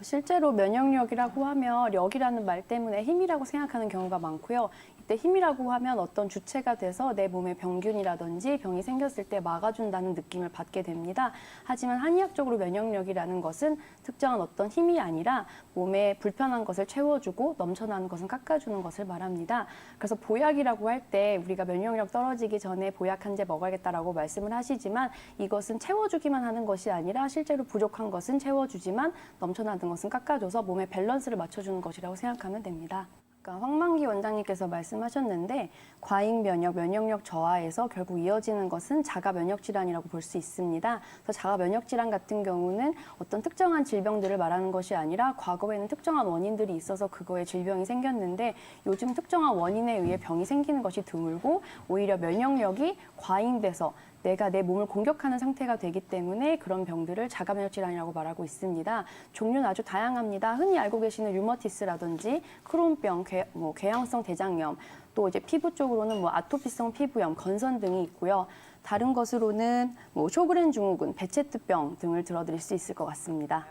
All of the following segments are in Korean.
실제로 면역력이라고 하면 력이라는 말 때문에 힘이라고 생각하는 경우가 많고요. 이때 힘이라고 하면 어떤 주체가 돼서 내 몸에 병균이라든지 병이 생겼을 때 막아준다는 느낌을 받게 됩니다. 하지만 한의학적으로 면역력이라는 것은 특정한 어떤 힘이 아니라 몸에 불편한 것을 채워주고 넘쳐나는 것은 깎아주는 것을 말합니다. 그래서 보약이라고 할 때 우리가 면역력 떨어지기 전에 보약 한 제 먹어야겠다라고 말씀을 하시지만 이것은 채워주기만 하는 것이 아니라 실제로 부족한 것은 채워주지만 넘쳐나는 것은 깎아줘서 몸의 밸런스를 맞춰주는 것이라고 생각하면 됩니다. 황만기 원장님께서 말씀하셨는데 과잉 면역, 면역력 저하에서 결국 이어지는 것은 자가 면역 질환이라고 볼 수 있습니다. 그래서 자가 면역 질환 같은 경우는 어떤 특정한 질병들을 말하는 것이 아니라 과거에는 특정한 원인들이 있어서 그거에 질병이 생겼는데 요즘 특정한 원인에 의해 병이 생기는 것이 드물고 오히려 면역력이 과잉돼서 내가 내 몸을 공격하는 상태가 되기 때문에 그런 병들을 자가면역 질환이라고 말하고 있습니다. 종류는 아주 다양합니다. 흔히 알고 계시는 류머티스라든지 크론병, 궤양성 대장염, 또 이제 피부 쪽으로는 아토피성 피부염, 건선 등이 있고요. 다른 것으로는 쇼그렌 증후군, 베체트병 등을 들어드릴 수 있을 것 같습니다.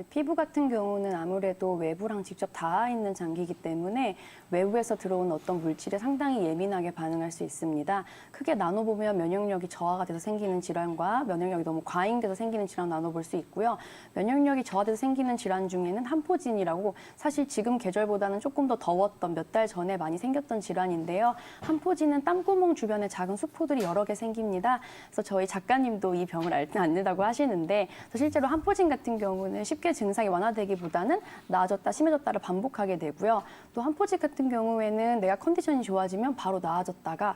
피부 같은 경우는 아무래도 외부랑 직접 닿아 있는 장기이기 때문에 외부에서 들어온 어떤 물질에 상당히 예민하게 반응할 수 있습니다. 크게 나눠보면 면역력이 저하가 돼서 생기는 질환과 면역력이 너무 과잉돼서 생기는 질환 나눠볼 수 있고요. 면역력이 저하돼서 생기는 질환 중에는 한포진이라고 사실 지금 계절보다는 조금 더 더웠던 몇 달 전에 많이 생겼던 질환인데요. 한포진은 땀구멍 주변에 작은 수포들이 여러 개 생깁니다. 그래서 저희 작가님도 이 병을 앓는다고 하시는데 실제로 한포진 같은 경우는 쉽게 증상이 완화되기보다는 나아졌다, 심해졌다를 반복하게 되고요. 또 한포진 같은 경우에는 내가 컨디션이 좋아지면 바로 나아졌다가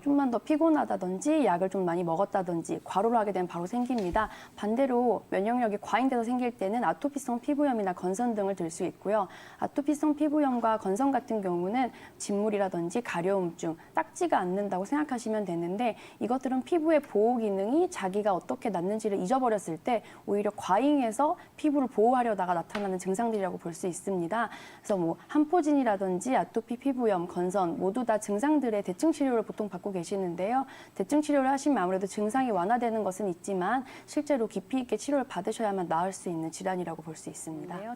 좀만 더 피곤하다든지 약을 좀 많이 먹었다든지 과로를 하게 되면 바로 생깁니다. 반대로 면역력이 과잉돼서 생길 때는 아토피성 피부염이나 건선 등을 들 수 있고요. 아토피성 피부염과 건선 같은 경우는 진물이라든지 가려움증, 딱지가 않는다고 생각하시면 되는데 이것들은 피부의 보호 기능이 자기가 어떻게 낫는지를 잊어버렸을 때 오히려 과잉해서 피부를 보호하려다가 나타나는 증상들이라고 볼 수 있습니다. 그래서 한포진이라든지 아토피 피부염, 건선 모두 다 증상들의 대증 치료를 보통 받고 계시는데요. 대증 치료를 하시면 아무래도 증상이 완화되는 것은 있지만 실제로 깊이 있게 치료를 받으셔야만 나을 수 있는 질환이라고 볼 수 있습니다.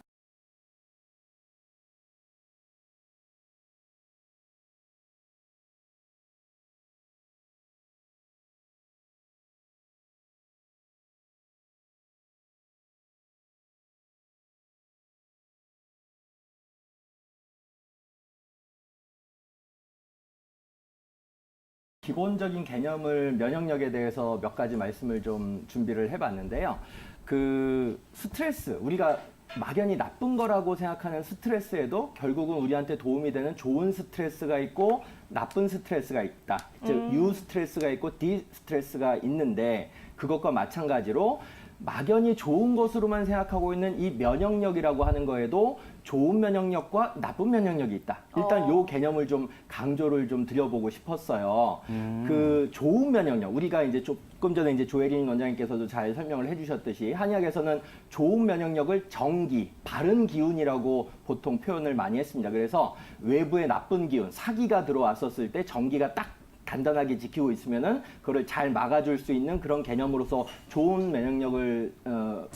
기본적인 개념을 면역력에 대해서 몇 가지 말씀을 좀 준비를 해봤는데요. 그 스트레스, 우리가 막연히 나쁜 거라고 생각하는 스트레스에도 결국은 우리한테 도움이 되는 좋은 스트레스가 있고 나쁜 스트레스가 있다. 즉 유 스트레스가 있고 디 스트레스가 있는데 그것과 마찬가지로 막연히 좋은 것으로만 생각하고 있는 이 면역력이라고 하는 거에도 좋은 면역력과 나쁜 면역력이 있다. 일단 요 개념을 좀 강조를 좀 드려보고 싶었어요. 그 좋은 면역력, 우리가 이제 조금 전에 이제 조혜린 원장님께서도 잘 설명을 해주셨듯이 한의학에서는 좋은 면역력을 정기, 바른 기운이라고 보통 표현을 많이 했습니다. 그래서 외부의 나쁜 기운, 사기가 들어왔었을 때 정기가 딱 단단하게 지키고 있으면은 그걸 잘 막아줄 수 있는 그런 개념으로서 좋은 면역력을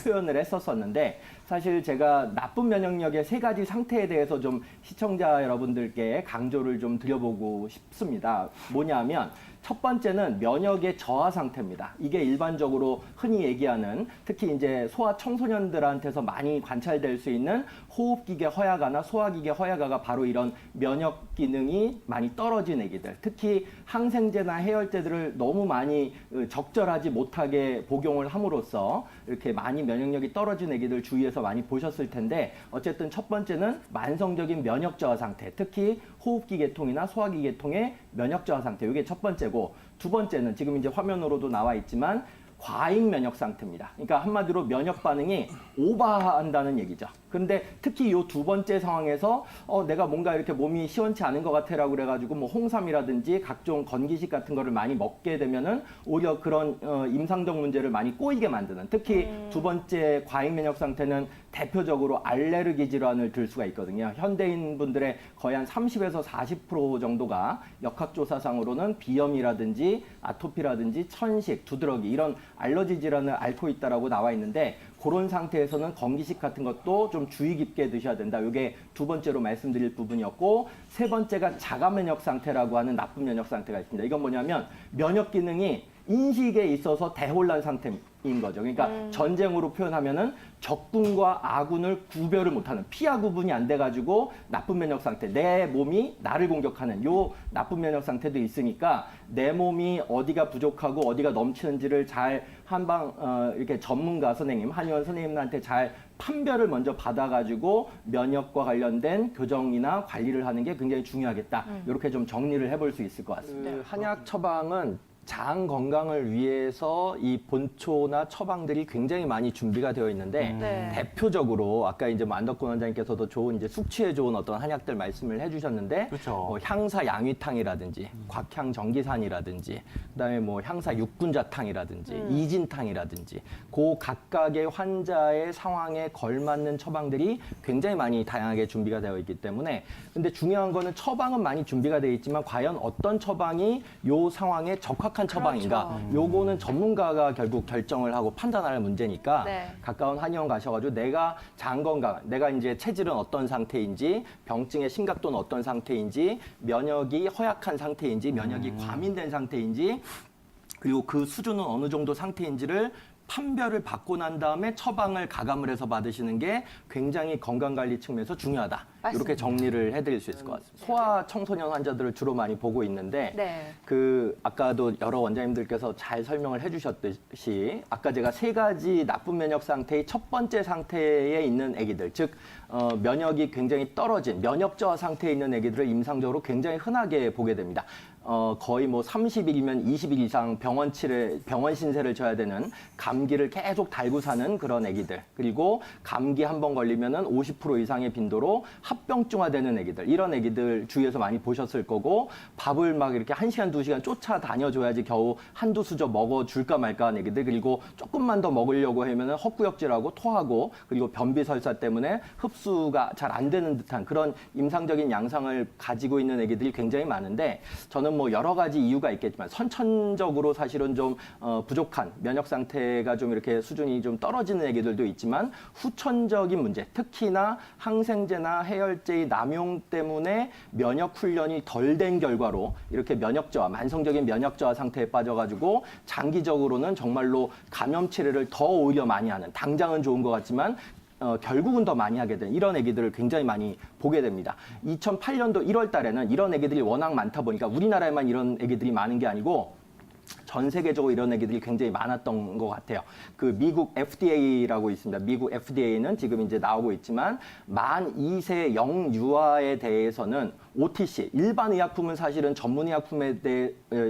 표현을 했었었는데 사실 제가 나쁜 면역력의 세 가지 상태에 대해서 좀 시청자 여러분들께 강조를 좀 드려보고 싶습니다. 뭐냐면 첫 번째는 면역의 저하 상태입니다. 이게 일반적으로 흔히 얘기하는 특히 이제 소아 청소년들한테서 많이 관찰될 수 있는 호흡기계 허약아나 소화기계 허약아가 바로 이런 면역 기능이 많이 떨어진 애기들, 특히 항생제나 해열제들을 너무 많이 적절하지 못하게 복용을 함으로써 이렇게 많이 면역력이 떨어진 애기들 주위에서 많이 보셨을 텐데 어쨌든 첫 번째는 만성적인 면역 저하 상태, 특히 호흡기 계통이나 소화기 계통의 면역 저하 상태, 이게 첫 번째고 두 번째는 지금 이제 화면으로도 나와 있지만 과잉 면역 상태입니다. 그러니까 한마디로 면역 반응이 오버한다는 얘기죠. 그런데 특히 이 두 번째 상황에서 내가 뭔가 이렇게 몸이 시원치 않은 것 같아라고 그래가지고 홍삼이라든지 각종 건기식 같은 거를 많이 먹게 되면은 오히려 그런 임상적 문제를 많이 꼬이게 만드는, 특히 두 번째 과잉 면역 상태는 대표적으로 알레르기 질환을 들 수가 있거든요. 현대인 분들의 거의 한 30에서 40% 정도가 역학조사상으로는 비염이라든지 아토피라든지 천식, 두드러기 이런 알러지 질환을 앓고 있다라고 나와 있는데 그런 상태에서는 건기식 같은 것도 좀 주의 깊게 드셔야 된다. 이게 두 번째로 말씀드릴 부분이었고, 세 번째가 자가 면역 상태라고 하는 나쁜 면역 상태가 있습니다. 이건 뭐냐면 면역 기능이 인식에 있어서 대혼란 상태인 거죠. 그러니까 전쟁으로 표현하면은 적군과 아군을 구별을 못하는, 피하 구분이 안 돼가지고 나쁜 면역 상태, 내 몸이 나를 공격하는 요 나쁜 면역 상태도 있으니까 내 몸이 어디가 부족하고 어디가 넘치는지를 잘 이렇게 전문가 선생님, 한의원 선생님한테 잘 판별을 먼저 받아가지고 면역과 관련된 교정이나 관리를 하는 게 굉장히 중요하겠다. 이렇게 좀 정리를 해볼 수 있을 것 같습니다. 한약 처방은 장 건강을 위해서 이 본초나 처방들이 굉장히 많이 준비가 되어 있는데 네. 대표적으로 아까 이제 안덕근 원장님께서도 좋은 이제 숙취에 좋은 어떤 한약들 말씀을 해주셨는데 그렇죠. 뭐 향사 양위탕이라든지 곽향 정기산이라든지 그다음에 뭐 향사 육군자탕이라든지 이진탕이라든지 그 각각의 환자의 상황에 걸맞는 처방들이 굉장히 많이 다양하게 준비가 되어 있기 때문에 근데 중요한 거는 처방은 많이 준비가 되어 있지만 과연 어떤 처방이 요 상황에 적합한 처방인가 요거는 전문가가 결국 결정을 하고 판단할 문제니까 네. 가까운 한의원 가셔가지고 내가 장 건강, 내가 이제 체질은 어떤 상태인지, 병증의 심각도는 어떤 상태인지, 면역이 허약한 상태인지, 면역이 과민된 상태인지, 그리고 그 수준은 어느 정도 상태인지를 판별을 받고 난 다음에 처방을 가감을 해서 받으시는 게 굉장히 건강관리 측면에서 중요하다. 이렇게 정리를 해드릴 수 있을 것 같습니다. 소아 청소년 환자들을 주로 많이 보고 있는데 네. 아까도 여러 원장님들께서 잘 설명을 해주셨듯이 아까 제가 세 가지 나쁜 면역 상태의 첫 번째 상태에 있는 아기들, 즉 면역이 굉장히 떨어진 면역 저하 상태에 있는 아기들을 임상적으로 굉장히 흔하게 보게 됩니다. 거의 뭐 30일이면 20일 이상 병원 신세를 져야 되는 감기를 계속 달고 사는 그런 아기들. 그리고 감기 한 번 걸리면은 50% 이상의 빈도로 합병증화되는 아기들. 이런 아기들 주위에서 많이 보셨을 거고 밥을 막 이렇게 1시간, 2시간 쫓아다녀줘야지 겨우 한두 수저 먹어줄까 말까 하는 아기들. 그리고 조금만 더 먹으려고 하면은 헛구역질하고 토하고 그리고 변비설사 때문에 흡수가 잘 안 되는 듯한 그런 임상적인 양상을 가지고 있는 아기들이 굉장히 많은데 저는 뭐 여러 가지 이유가 있겠지만 선천적으로 사실은 좀 부족한 면역 상태가 좀 이렇게 수준이 좀 떨어지는 애기들도 있지만 후천적인 문제, 특히나 항생제나 해열제의 남용 때문에 면역 훈련이 덜 된 결과로 이렇게 면역 저하, 만성적인 면역 저하 상태에 빠져가지고 장기적으로는 정말로 감염 치레를 더 오히려 많이 하는, 당장은 좋은 것 같지만 결국은 더 많이 하게 된 이런 애기들을 굉장히 많이 보게 됩니다. 2008년도 1월 달에는 이런 애기들이 워낙 많다 보니까 우리나라에만 이런 애기들이 많은 게 아니고 전 세계적으로 이런 애기들이 굉장히 많았던 것 같아요. 그 미국 FDA라고 있습니다. 미국 FDA는 지금 이제 나오고 있지만 만 2세 영유아에 대해서는 OTC, 일반 의약품은 사실은 전문 의약품에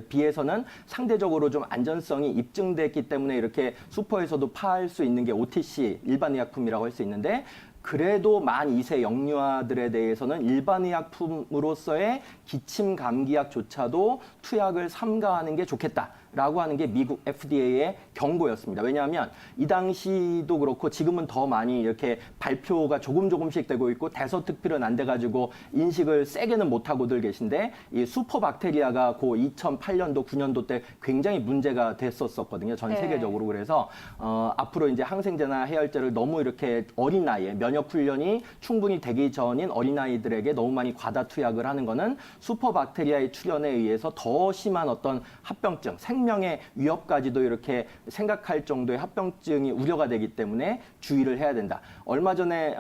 비해서는 상대적으로 좀 안전성이 입증됐기 때문에 이렇게 슈퍼에서도 팔 수 있는 게 OTC, 일반 의약품이라고 할 수 있는데 그래도 만 2세 영유아들에 대해서는 일반 의약품으로서의 기침 감기약조차도 투약을 삼가하는 게 좋겠다라고 하는 게 미국 FDA의 경고였습니다. 왜냐하면 이 당시도 그렇고 지금은 더 많이 이렇게 발표가 조금씩 되고 있고 대서특필은 안 돼가지고 인식을 세게는 못하고들 계신데 이 슈퍼박테리아가 그 2008년도, 9년도 때 굉장히 문제가 됐었거든요. 전 세계적으로. 그래서 앞으로 이제 항생제나 해열제를 너무 이렇게 어린 나이에 면역 훈련이 충분히 되기 전인 어린아이들에게 너무 많이 과다 투약을 하는 거는 슈퍼박테리아의 출현에 의해서 더 심한 어떤 합병증, 생명의 위협까지도 이렇게 생각할 정도의 합병증이 우려가 되기 때문에 주의를 해야 된다. 얼마 전에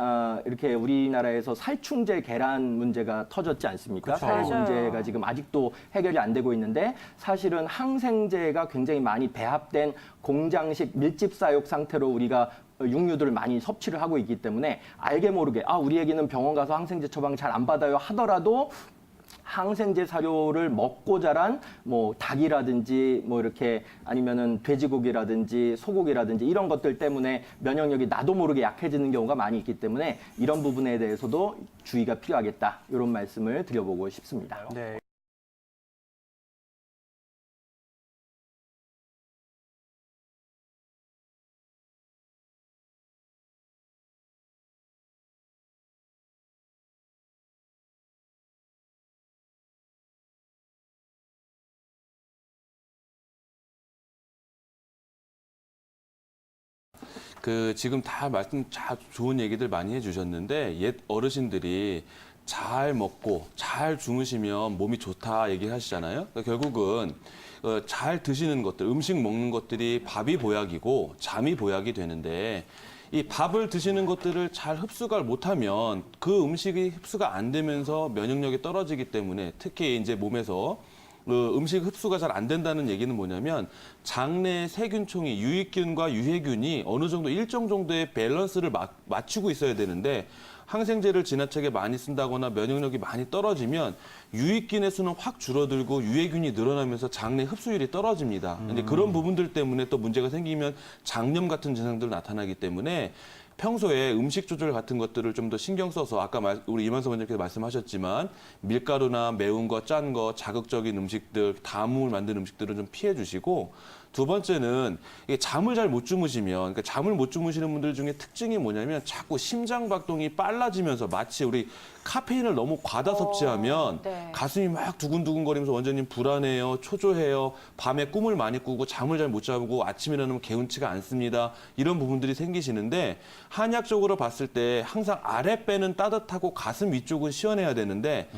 이렇게 우리나라에서 살충제 계란 문제가 터졌지 않습니까? 그렇죠. 살 문제가 지금 아직도 해결이 안 되고 있는데 사실은 항생제가 굉장히 많이 배합된 공장식 밀집 사육 상태로 우리가 육류들을 많이 섭취를 하고 있기 때문에 알게 모르게 우리 애기는 병원 가서 항생제 처방 잘 안 받아요 하더라도 항생제 사료를 먹고 자란 뭐 닭이라든지 뭐 이렇게 아니면은 돼지고기라든지 소고기라든지 이런 것들 때문에 면역력이 나도 모르게 약해지는 경우가 많이 있기 때문에 이런 부분에 대해서도 주의가 필요하겠다. 이런 말씀을 드려보고 싶습니다. 네. 지금 다 좋은 얘기들 많이 해주셨는데 옛 어르신들이 잘 먹고 잘 주무시면 몸이 좋다 얘기하시잖아요. 그러니까 결국은 잘 드시는 것들, 음식 먹는 것들이 밥이 보약이고 잠이 보약이 되는데 이 밥을 드시는 것들을 잘 흡수가 못하면 그 음식이 흡수가 안 되면서 면역력이 떨어지기 때문에 특히 이제 몸에서 음식 흡수가 잘 안 된다는 얘기는 뭐냐면 장내 세균총이 유익균과 유해균이 어느 정도 일정 정도의 밸런스를 맞추고 있어야 되는데 항생제를 지나치게 많이 쓴다거나 면역력이 많이 떨어지면 유익균의 수는 확 줄어들고 유해균이 늘어나면서 장내 흡수율이 떨어집니다. 근데 그런 부분들 때문에 또 문제가 생기면 장염 같은 증상들 나타나기 때문에 평소에 음식 조절 같은 것들을 좀 더 신경 써서 아까 우리 이만서 원장님께서 말씀하셨지만 밀가루나 매운 거, 짠 거, 자극적인 음식들, 담음을 만든 음식들은 좀 피해 주시고 두 번째는 잠을 잘 못 주무시면 그러니까 잠을 못 주무시는 분들 중에 특징이 뭐냐면 자꾸 심장 박동이 빨라지면서 마치 우리 카페인을 너무 과다 섭취하면 네. 가슴이 막 두근두근거리면서 원장님 불안해요, 초조해요, 밤에 꿈을 많이 꾸고 잠을 잘 못 자고 아침에 일어나면 개운치가 않습니다. 이런 부분들이 생기시는데 한약적으로 봤을 때 항상 아랫배는 따뜻하고 가슴 위쪽은 시원해야 되는데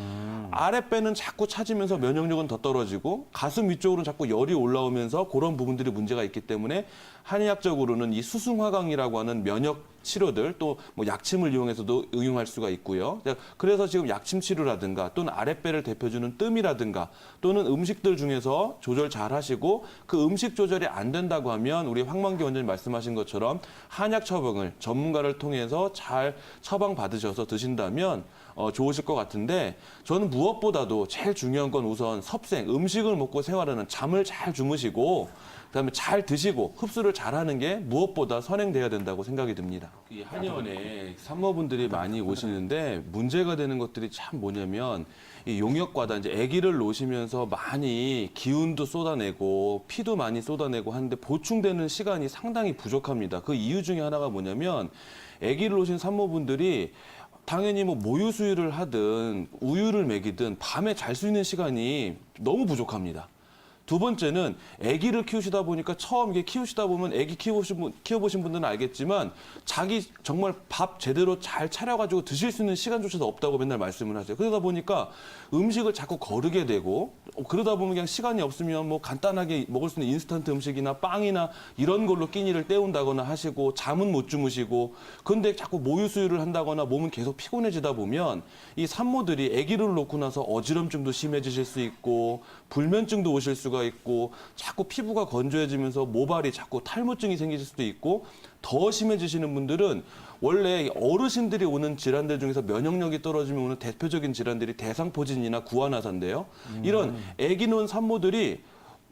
아랫배는 자꾸 차지면서 면역력은 더 떨어지고 가슴 위쪽으로는 자꾸 열이 올라오면서 그런 부분들이 문제가 있기 때문에 한의학적으로는 이 수승화강이라고 하는 면역 치료들 또 뭐 약침을 이용해서도 응용할 수가 있고요. 그래서 지금 약침 치료라든가 또는 아랫배를 대표주는 뜸이라든가 또는 음식들 중에서 조절 잘 하시고 그 음식 조절이 안 된다고 하면 우리 황만기 원장님 말씀하신 것처럼 한약 처방을 전문가를 통해서 잘 처방 받으셔서 드신다면 좋으실 것 같은데 저는 무엇보다도 제일 중요한 건 우선 섭생, 음식을 먹고 생활하는 잠을 잘 주무시고 그다음에 잘 드시고 흡수를 잘하는 게 무엇보다 선행돼야 된다고 생각이 듭니다. 이 한의원에 산모분들이 많이 오시는데 문제가 되는 것들이 참 뭐냐면 이 용역과다 이제 아기를 놓으시면서 많이 기운도 쏟아내고 피도 많이 쏟아내고 하는데 보충되는 시간이 상당히 부족합니다. 그 이유 중에 하나가 뭐냐면 아기를 놓으신 산모분들이 당연히 뭐 모유 수유를 하든 우유를 먹이든 밤에 잘 수 있는 시간이 너무 부족합니다. 두 번째는 아기를 키우시다 보니까 처음 이게 키우시다 보면 아기 키워보신 분들은 알겠지만 자기 정말 밥 제대로 잘 차려가지고 드실 수 있는 시간조차도 없다고 맨날 말씀을 하세요. 그러다 보니까 음식을 자꾸 거르게 되고 그러다 보면 그냥 시간이 없으면 뭐 간단하게 먹을 수 있는 인스턴트 음식이나 빵이나 이런 걸로 끼니를 때운다거나 하시고 잠은 못 주무시고 근데 자꾸 모유 수유를 한다거나 몸은 계속 피곤해지다 보면 이 산모들이 아기를 놓고 나서 어지럼증도 심해지실 수 있고 불면증도 오실 수가 있고 자꾸 피부가 건조해지면서 모발이 자꾸 탈모증이 생기실 수도 있고 더 심해지시는 분들은 원래 어르신들이 오는 질환들 중에서 면역력이 떨어지면 오는 대표적인 질환들이 대상포진이나 구안화사인데요. 이런 아기 놓은 산모들이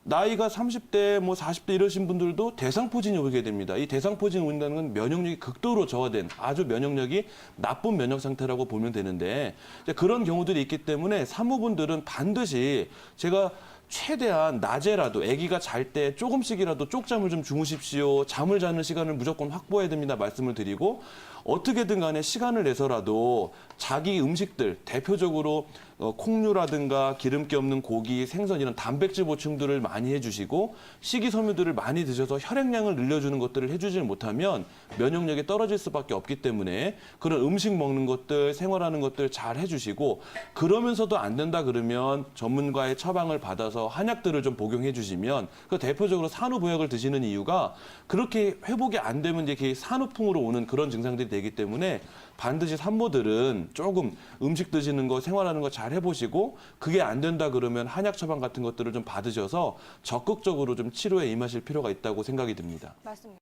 나이가 30대, 뭐 40대 이러신 분들도 대상포진이 오게 됩니다. 이 대상포진이 온다는 건 면역력이 극도로 저하된 아주 면역력이 나쁜 면역 상태라고 보면 되는데 그런 경우들이 있기 때문에 산모분들은 반드시 제가 최대한 낮에라도 아기가 잘 때 조금씩이라도 쪽잠을 좀 주무십시오. 잠을 자는 시간을 무조건 확보해야 됩니다. 말씀을 드리고 어떻게든 간에 시간을 내서라도 자기 음식들 대표적으로 콩류라든가 기름기 없는 고기, 생선 이런 단백질 보충들을 많이 해주시고 식이섬유들을 많이 드셔서 혈액량을 늘려주는 것들을 해주지 못하면 면역력이 떨어질 수밖에 없기 때문에 그런 음식 먹는 것들, 생활하는 것들 잘 해주시고 그러면서도 안 된다 그러면 전문가의 처방을 받아서 한약들을 좀 복용해 주시면 그 대표적으로 산후보약을 드시는 이유가 그렇게 회복이 안 되면 이제 산후풍으로 오는 그런 증상들이 되기 때문에 반드시 산모들은 조금 음식 드시는 거, 생활하는 거 잘 해보시고 그게 안 된다 그러면 한약 처방 같은 것들을 좀 받으셔서 적극적으로 좀 치료에 임하실 필요가 있다고 생각이 듭니다. 맞습니다.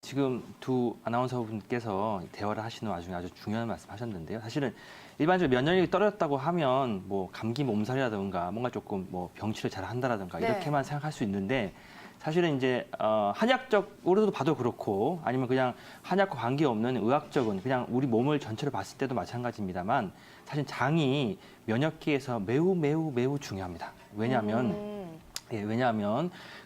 지금 두 아나운서분께서 대화를 하시는 와중에 아주 중요한 말씀 하셨는데요. 사실은 일반적으로 면역력이 떨어졌다고 하면 뭐 감기 몸살이라든가 뭔가 조금 뭐 병치를 잘 한다라든가 네. 이렇게만 생각할 수 있는데 사실은 이제 한약적으로도 봐도 그렇고 아니면 그냥 한약과 관계없는 의학적인 그냥 우리 몸을 전체를 봤을 때도 마찬가지입니다만 사실 장이 면역기에서 매우 중요합니다. 왜냐하면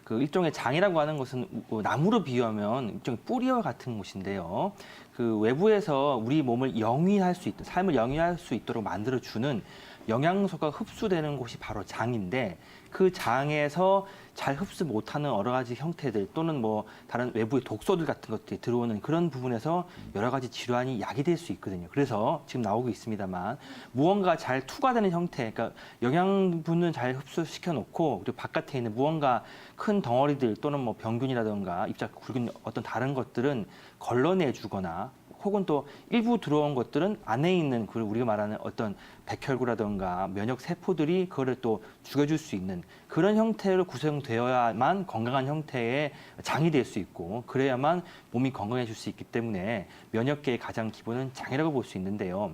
그 일종의 장이라고 하는 것은 나무로 비유하면 일종의 뿌리와 같은 것인데요. 그 외부에서 우리 몸을 영위할 수 있도록, 삶을 영위할 수 있도록 만들어주는 영양소가 흡수되는 곳이 바로 장인데, 그 장에서 잘 흡수 못하는 여러 가지 형태들 또는 뭐 다른 외부의 독소들 같은 것들이 들어오는 그런 부분에서 여러 가지 질환이 야기될 수 있거든요. 그래서 지금 나오고 있습니다만, 무언가 잘 투과되는 형태, 그러니까 영양분을 잘 흡수시켜 놓고 그리고 바깥에 있는 무언가 큰 덩어리들 또는 뭐 병균이라든가 입자 굵은 어떤 다른 것들은 걸러내주거나, 혹은 또 일부 들어온 것들은 안에 있는 그 우리가 말하는 어떤 백혈구라든가 면역 세포들이 그거를 또 죽여줄 수 있는 그런 형태로 구성되어야만 건강한 형태의 장이 될 수 있고, 그래야만 몸이 건강해질 수 있기 때문에 면역계의 가장 기본은 장이라고 볼 수 있는데요.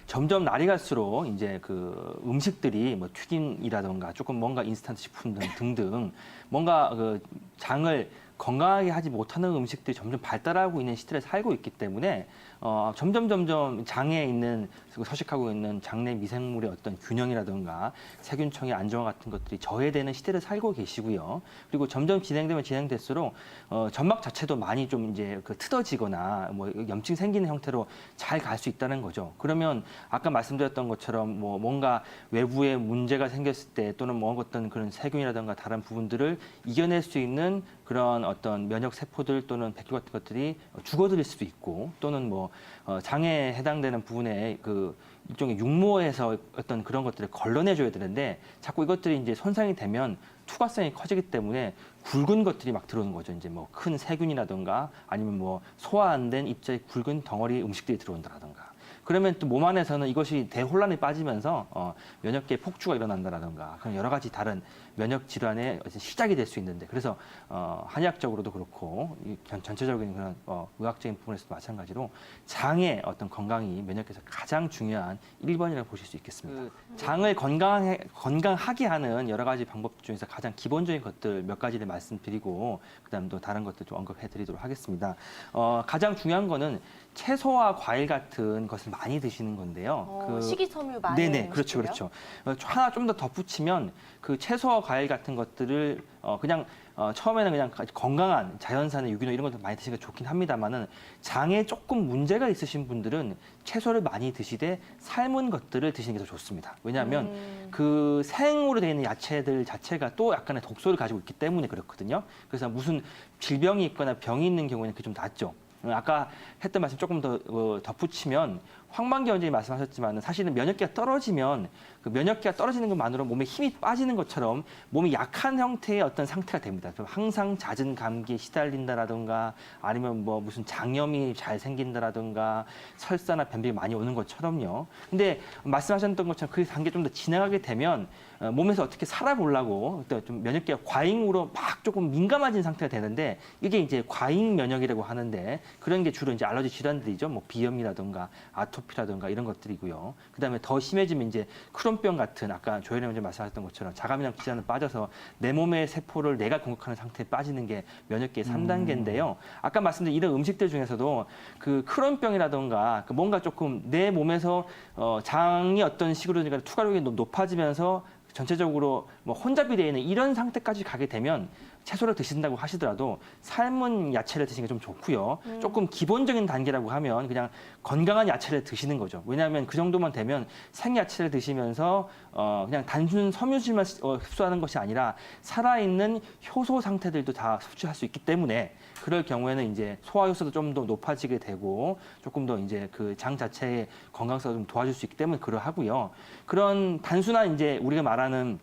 점점 날이 갈수록 이제 그 음식들이 뭐 튀김이라든가 조금 뭔가 인스턴트 식품 등등 뭔가 그 장을 건강하게 하지 못하는 음식들이 점점 발달하고 있는 시대에 살고 있기 때문에 점점 장에 있는 서식하고 있는 장내 미생물의 어떤 균형이라든가 세균청의 안정화 같은 것들이 저해되는 시대를 살고 계시고요. 그리고 점점 진행될수록 점막 자체도 많이 좀 이제 그 틀어지거나 뭐 염증 생기는 형태로 잘 갈 수 있다는 거죠. 그러면 아까 말씀드렸던 것처럼 뭐 뭔가 외부에 문제가 생겼을 때 또는 뭐 어떤 그런 세균이라든가 다른 부분들을 이겨낼 수 있는 그런 어떤 면역 세포들 또는 백혈 같은 것들이 죽어들일 수도 있고, 또는 뭐 장에 해당되는 부분에 그 일종의 육모에서 어떤 그런 것들을 걸러내줘야 되는데 자꾸 이것들이 이제 손상이 되면 투과성이 커지기 때문에 굵은 것들이 막 들어오는 거죠. 이제 뭐 큰 세균이라든가 아니면 뭐 소화 안 된 입자의 굵은 덩어리 음식들이 들어온다라든가. 그러면 또 몸 안에서는 이것이 대혼란에 빠지면서 면역계 폭주가 일어난다라든가 그런 여러 가지 다른 면역 질환의 시작이 될 수 있는데, 그래서 한의학적으로도 그렇고 전체적인 그런 의학적인 부분에서도 마찬가지로 장의 어떤 건강이 면역계에서 가장 중요한 1번이라고 보실 수 있겠습니다. 장을 건강하게 하는 여러 가지 방법 중에서 가장 기본적인 것들 몇 가지를 말씀드리고 그다음 또 다른 것들 좀 언급해드리도록 하겠습니다. 가장 중요한 거는 채소와 과일 같은 것을 많이 드시는 건데요. 식이섬유 많이 네네, 그렇죠, 그렇죠. 하나 좀 더 덧붙이면 그 채소와 과일 같은 것들을 그냥 처음에는 그냥 건강한 자연산의 유기농 이런 것들 많이 드시는 게 좋긴 합니다만은, 장에 조금 문제가 있으신 분들은 채소를 많이 드시되 삶은 것들을 드시는 게 더 좋습니다. 왜냐하면 그 생으로 되어 있는 야채들 자체가 또 약간의 독소를 가지고 있기 때문에 그렇거든요. 그래서 무슨 질병이 있거나 병이 있는 경우에는 그게 좀 낫죠. 아까 했던 말씀 조금 더 덧붙이면, 황만기 원장님 말씀하셨지만 사실은 면역기가 떨어지면 그 면역기가 떨어지는 것만으로 몸에 힘이 빠지는 것처럼 몸이 약한 형태의 어떤 상태가 됩니다. 항상 잦은 감기에 시달린다라든가 아니면 뭐 무슨 장염이 잘 생긴다라든가 설사나 변비가 많이 오는 것처럼요. 근데 말씀하셨던 것처럼 그 단계 좀 더 지나가게 되면 몸에서 어떻게 살아보려고 좀 면역기가 과잉으로 막 조금 민감해진 상태가 되는데, 이게 이제 과잉 면역이라고 하는데, 그런 게 주로 이제 알러지 질환들이죠. 뭐 비염이라든가 아토피라든가 이런 것들이고요. 그다음에 더 심해지면 이제 크론병 같은 아까 조현영 원장님 말씀하셨던 것처럼 자가면역 질환에 빠져서 내 몸의 세포를 내가 공격하는 상태에 빠지는 게 면역기의 3단계인데요. 아까 말씀드린 이런 음식들 중에서도 그 크론병이라든가 뭔가 조금 내 몸에서 장이 어떤 식으로 투과력이 높아지면서 전체적으로 뭐 혼잡이 되어 있는 이런 상태까지 가게 되면 채소를 드신다고 하시더라도 삶은 야채를 드시는 게 좀 좋고요. 조금 기본적인 단계라고 하면 그냥 건강한 야채를 드시는 거죠. 왜냐하면 그 정도만 되면 생야채를 드시면서 그냥 단순 섬유질만 흡수하는 것이 아니라 살아있는 효소 상태들도 다 섭취할 수 있기 때문에, 그럴 경우에는 이제 소화 효소도 좀 더 높아지게 되고 조금 더 이제 그 장 자체의 건강성을 좀 도와줄 수 있기 때문에 그러하고요. 그런 단순한 이제 우리가 말하는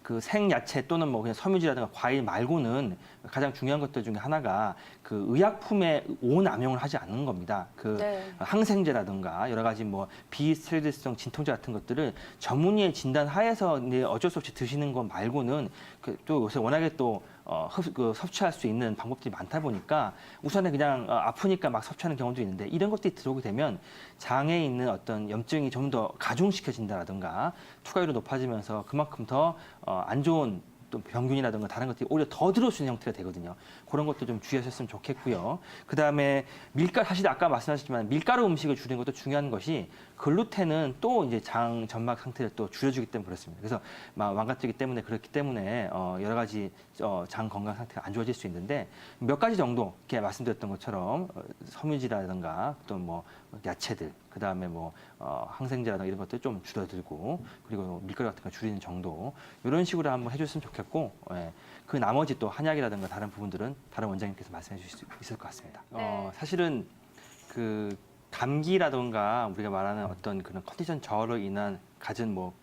그 생야채 또는 뭐 그냥 섬유질이라든가 과일 말고는 가장 중요한 것들 중에 하나가 그 의약품에 오남용을 하지 않는 겁니다. 그 항생제라든가 여러 가지 뭐 비스테로이드성 진통제 같은 것들을 전문의의 진단 하에서 어쩔 수 없이 드시는 것 말고는 또 요새 워낙에 또 섭취할 수 있는 방법들이 많다 보니까 우선은 그냥 아프니까 막 섭취하는 경우도 있는데, 이런 것들이 들어오게 되면 장에 있는 어떤 염증이 좀 더 가중시켜진다라든가 투과율이 높아지면서 그만큼 더 안 좋은 또 병균이라든가 다른 것들이 오히려 더 들어올 수 있는 형태가 되거든요. 그런 것도 좀 주의하셨으면 좋겠고요. 그다음에 밀가루, 사실 아까 말씀하셨지만 밀가루 음식을 줄이는 것도 중요한 것이 글루텐은 또 이제 장 점막 상태를 또 줄여주기 때문에 그렇습니다. 그래서 망가뜨리기 때문에 그렇기 때문에 여러 가지 장 건강 상태가 안 좋아질 수 있는데 몇 가지 정도 이렇게 말씀드렸던 것처럼 섬유질이라든가 또 뭐 야채들, 그다음에 뭐 항생제라든가 이런 것들 좀 줄여들고 그리고 밀가루 같은 거 줄이는 정도 이런 식으로 한번 해줬으면 좋겠고 예. 그 나머지 또 한약이라든가 다른 부분들은 다른 원장님께서 말씀해 주실 수 있을 것 같습니다. 네. 사실은 그 감기라든가 우리가 말하는 어떤 그런 컨디션 저하로 인한 갖은 뭐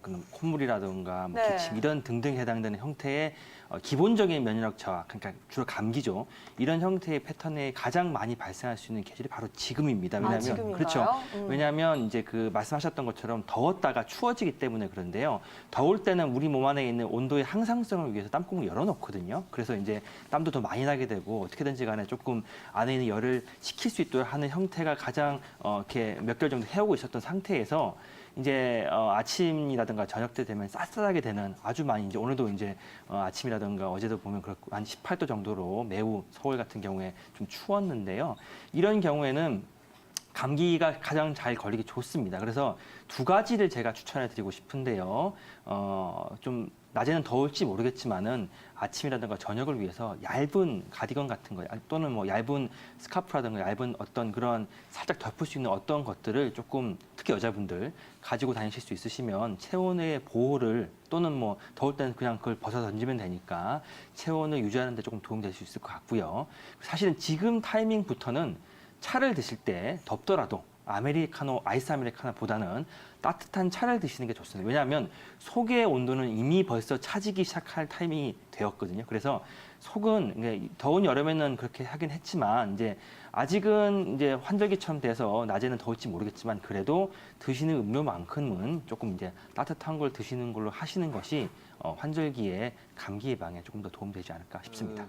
그런 콧물이라든가 뭐 네. 기침 이런 등등에 해당되는 형태의 기본적인 면역력 저하, 그러니까 주로 감기죠. 이런 형태의 패턴에 가장 많이 발생할 수 있는 계절이 바로 지금입니다. 왜냐하면 지금인가요? 그렇죠. 왜냐하면 이제 그 말씀하셨던 것처럼 더웠다가 추워지기 때문에 그런데요. 더울 때는 우리 몸 안에 있는 온도의 항상성을 위해서 땀구멍을 열어놓거든요. 그래서 이제 땀도 더 많이 나게 되고 어떻게든지 간에 조금 안에 있는 열을 식힐 수 있도록 하는 형태가 가장 이렇게 몇 개월 정도 해오고 있었던 상태에서 이제 아침이라든가 저녁 때 되면 쌀쌀하게 되는 아주 많이 이제 오늘도 이제 아침이라든가 어제도 보면 그렇고 한 18도 정도로 매우 서울 같은 경우에 좀 추웠는데요. 이런 경우에는 감기가 가장 잘 걸리기 좋습니다. 그래서 두 가지를 제가 추천해 드리고 싶은데요. 좀 낮에는 더울지 모르겠지만은 아침이라든가 저녁을 위해서 얇은 가디건 같은 거 또는 뭐 얇은 스카프라든가 얇은 어떤 그런 살짝 덮을 수 있는 어떤 것들을 조금 특히 여자분들 가지고 다니실 수 있으시면 체온의 보호를 또는 뭐 더울 때는 그냥 그걸 벗어 던지면 되니까 체온을 유지하는 데 조금 도움이 될 수 있을 것 같고요. 사실은 지금 타이밍부터는 차를 드실 때 덥더라도 아메리카노, 아이스 아메리카노보다는 따뜻한 차를 드시는 게 좋습니다. 왜냐하면 속의 온도는 이미 벌써 차지기 시작할 타이밍이 되었거든요. 그래서 속은 이제 더운 여름에는 그렇게 하긴 했지만 이제 아직은 이제 환절기처럼 돼서 낮에는 더울지 모르겠지만 그래도 드시는 음료만큼은 조금 이제 따뜻한 걸 드시는 걸로 하시는 것이 환절기에 감기 예방에 조금 더 도움되지 않을까 싶습니다.